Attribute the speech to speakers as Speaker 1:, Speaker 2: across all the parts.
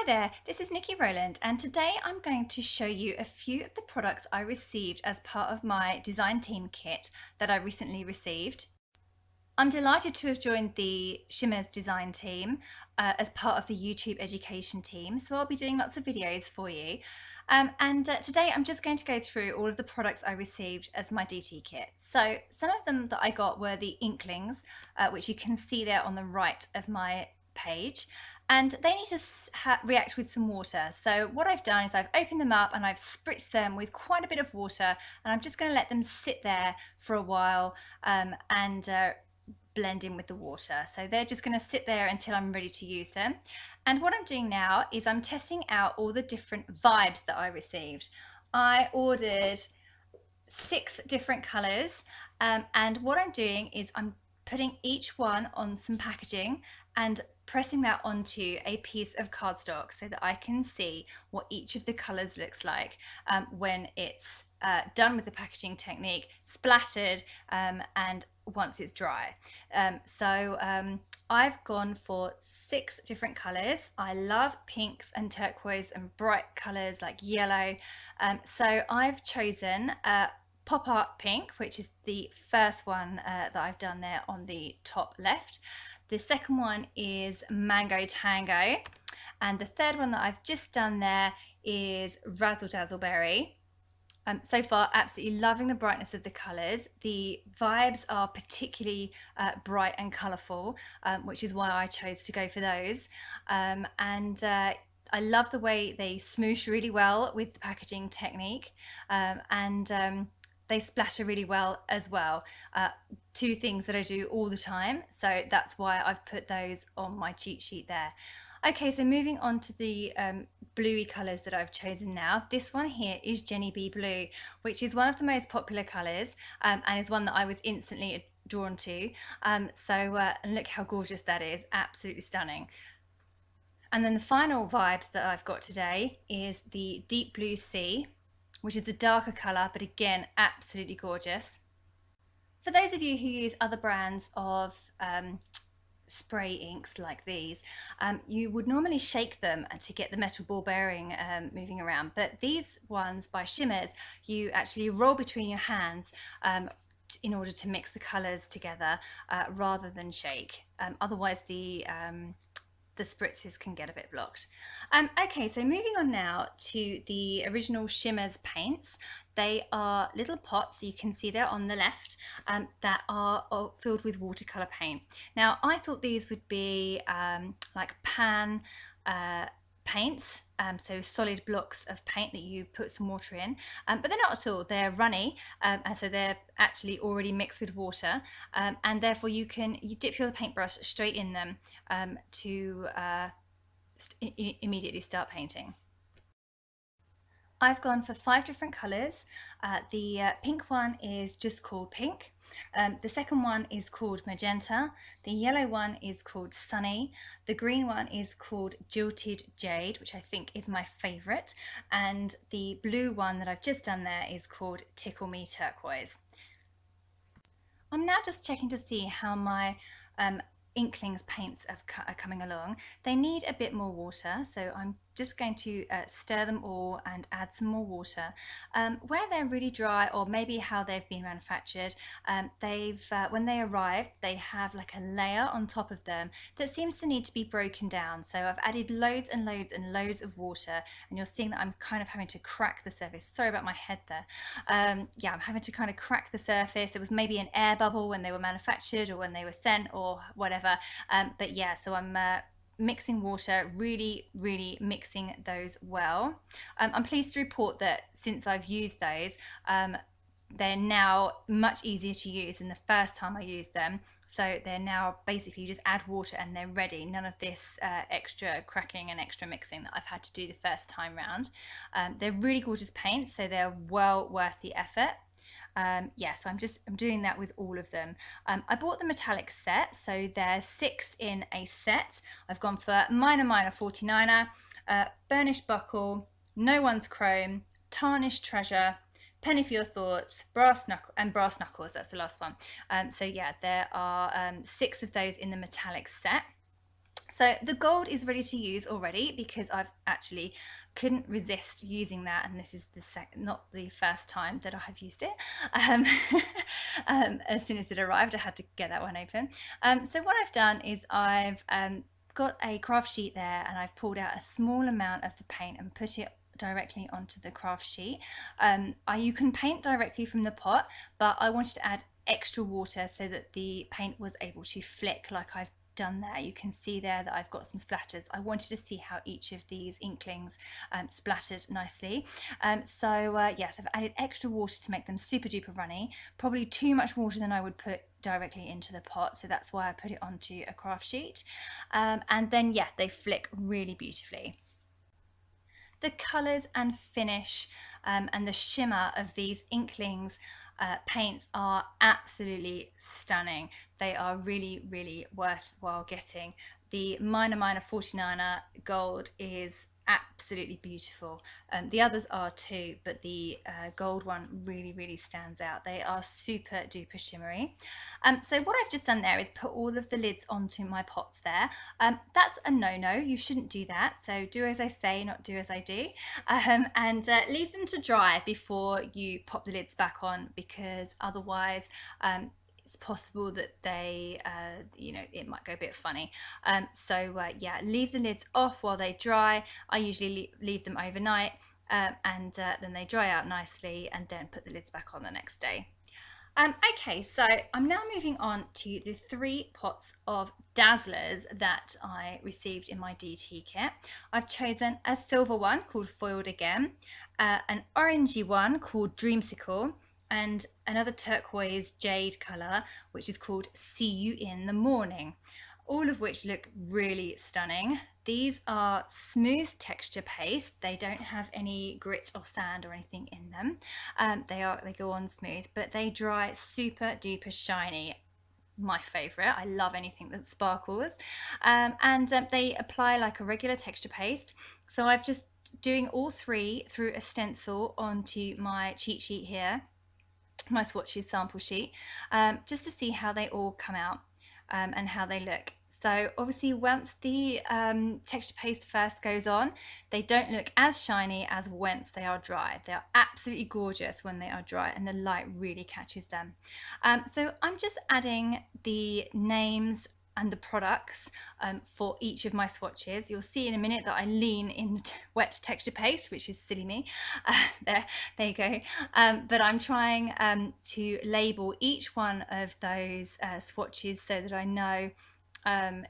Speaker 1: Hi there, this is Nikki Rowland, and today I'm going to show you a few of the products I received as part of my design team kit that I recently received. I'm delighted to have joined the Shimmerz design team as part of the YouTube education team, so I'll be doing lots of videos for you. Today I'm just going to go through all of the products I received as my DT kit. So some of them that I got were the Inklingz, which you can see there on the right of my page, and they need to react with some water. So what I've done is I've opened them up and I've spritzed them with quite a bit of water, and I'm just going to let them sit there for a while and blend in with the water. So they're just going to sit there until I'm ready to use them. And what I'm doing now is I'm testing out all the different vibes that I received. I ordered 6 different colors, and what I'm doing is I'm putting each one on some packaging and pressing that onto a piece of cardstock so that I can see what each of the colors looks like when it's done with the packaging technique, splattered, and once it's dry. I've gone for 6 different colors. I love pinks and turquoise and bright colors like yellow. So I've chosen Pop Art Pink, which is the first one that I've done there on the top left. The second one is Mango Tango, and the third one that I've just done there is Razzeldazzel Berry. So far, absolutely loving the brightness of the colours. The vibes are particularly bright and colourful, which is why I chose to go for those. I love the way they smoosh really well with the packaging technique, they splatter really well as well. 2 things that I do all the time, so that's why I've put those on my cheat sheet there. Okay, so moving on to the bluey colours that I've chosen now. This one here is Jeni B Blue, which is one of the most popular colours and is one that I was instantly drawn to. And look how gorgeous that is, absolutely stunning. And then the final vibes that I've got today is the Deep Blue Sea, which is a darker colour, but again, absolutely gorgeous. For those of you who use other brands of spray inks like these, you would normally shake them to get the metal ball bearing moving around, but these ones by Shimmerz, you actually roll between your hands in order to mix the colours together rather than shake. Otherwise the spritzes can get a bit blocked. Okay, so moving on now to the original Shimmerz paints. They are little pots, you can see there on the left, that are filled with watercolour paint. Now, I thought these would be like pan paints, so solid blocks of paint that you put some water in, but they're not at all. They're runny, and so they're actually already mixed with water, and therefore you dip your paintbrush straight in them to immediately start painting. I've gone for 5 different colours. The pink one is just called Pink. The second one is called Magenta. The yellow one is called Sunny. The green one is called Jilted Jade, which I think is my favourite. And the blue one that I've just done there is called Tickle Me Turquoise. I'm now just checking to see how my Inklingz paints are coming along. They need a bit more water, so I'm just going to stir them all and add some more water. Where they're really dry, or maybe how they've been manufactured, when they arrived, they have like a layer on top of them that seems to need to be broken down. So I've added loads and loads and loads of water, and you're seeing that I'm kind of having to crack the surface. Sorry about my head there. Yeah, I'm having to kind of crack the surface. It was maybe an air bubble when they were manufactured or when they were sent or whatever. But yeah, so I'm mixing water, really mixing those well. I'm pleased to report that since I've used those, they're now much easier to use than the first time I used them. So they're now basically, you just add water and they're ready. None of this extra cracking and extra mixing that I've had to do the first time round. They're really gorgeous paints, so they're well worth the effort. Yeah, so I'm doing that with all of them. I bought the metallic set, so there's 6 in a set. I've gone for Minor 49er, Burnished Buckle, No One's Chrome, Tarnished Treasure, Penny for Your Thoughts, Brass Knuckles, that's the last one. So yeah, there are 6 of those in the metallic set. So the gold is ready to use already because I've actually couldn't resist using that, and this is the not the first time that I have used it. Um, as soon as it arrived, I had to get that one open. So what I've done is I've got a craft sheet there, and I've pulled out a small amount of the paint and put it directly onto the craft sheet. You can paint directly from the pot, but I wanted to add extra water so that the paint was able to flick like I've done there. You can see there that I've got some splatters. I wanted to see how each of these inklings splattered nicely. Yes, I've added extra water to make them super duper runny, probably too much water than I would put directly into the pot, so that's why I put it onto a craft sheet. And then yeah, they flick really beautifully. The colours and finish and the shimmer of these Inklingz paints are absolutely stunning. They are really, really worthwhile getting. The minor 49er gold is absolutely beautiful. The others are too, but the gold one really stands out. They are super duper shimmery. So what I've just done there is put all of the lids onto my pots there. That's a no-no. You shouldn't do that. So do as I say, not do as I do. And leave them to dry before you pop the lids back on, because otherwise it's possible that they, it might go a bit funny. Yeah, leave the lids off while they dry. I usually leave them overnight, and then they dry out nicely, and then put the lids back on the next day. Okay, so I'm now moving on to the 3 pots of Dazzlerz that I received in my DT kit. I've chosen a silver one called Foiled Again, an orangey one called Dreamscicle, and another turquoise jade colour which is called See You in the Morning, all of which look really stunning. These are smooth texture paste. They don't have any grit or sand or anything in them. They go on smooth, but they dry super duper shiny. My favorite. I love anything that sparkles. They apply like a regular texture paste. So I've just doing all 3 through a stencil onto my cheat sheet here, my swatches sample sheet, just to see how they all come out and how they look. So obviously once the texture paste first goes on, they don't look as shiny as once they are dry. They are absolutely gorgeous when they are dry, and the light really catches them. So I'm just adding the names and the products for each of my swatches. You'll see in a minute that I lean in the wet texture paste, which is silly me. There you go. But I'm trying to label each one of those swatches so that I know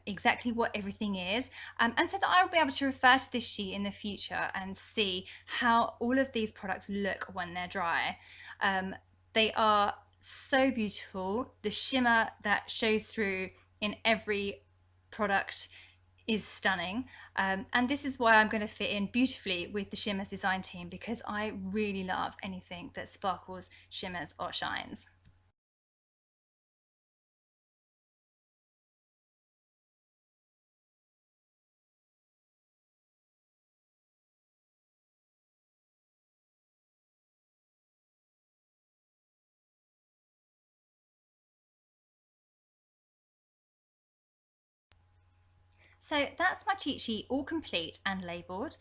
Speaker 1: exactly what everything is, and so that I'll be able to refer to this sheet in the future and see how all of these products look when they're dry. They are so beautiful. The shimmer that shows through in every product is stunning, and this is why I'm going to fit in beautifully with the Shimmerz design team, because I really love anything that sparkles, shimmers or shines. So that's my cheat sheet all complete and labelled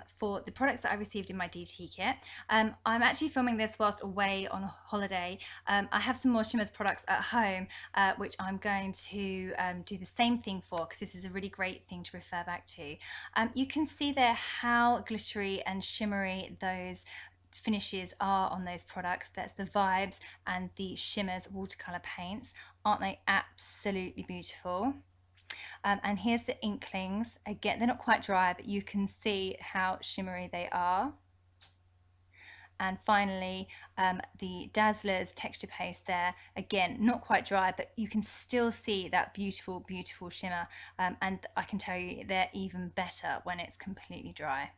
Speaker 1: for the products that I received in my DT kit. I'm actually filming this whilst away on a holiday. I have some more Shimmerz products at home, which I'm going to do the same thing for, because this is a really great thing to refer back to. You can see there how glittery and shimmery those finishes are on those products. That's the Vibez and the Shimmerz watercolour paints. Aren't they absolutely beautiful? And here's the Inklingz. Again, they're not quite dry, but you can see how shimmery they are. And finally, the Dazzlerz texture paste there. Again, not quite dry, but you can still see that beautiful, beautiful shimmer. And I can tell you they're even better when it's completely dry.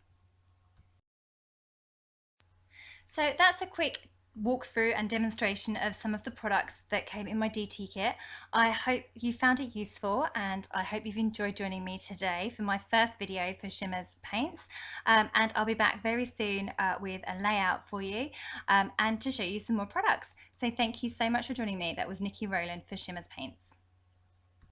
Speaker 1: So that's a quick walkthrough and demonstration of some of the products that came in my DT kit. I hope you found it useful, and I hope you've enjoyed joining me today for my first video for Shimmerz Paints. And I'll be back very soon with a layout for you and to show you some more products. So thank you so much for joining me. That was Nikki Rowland for Shimmerz Paints.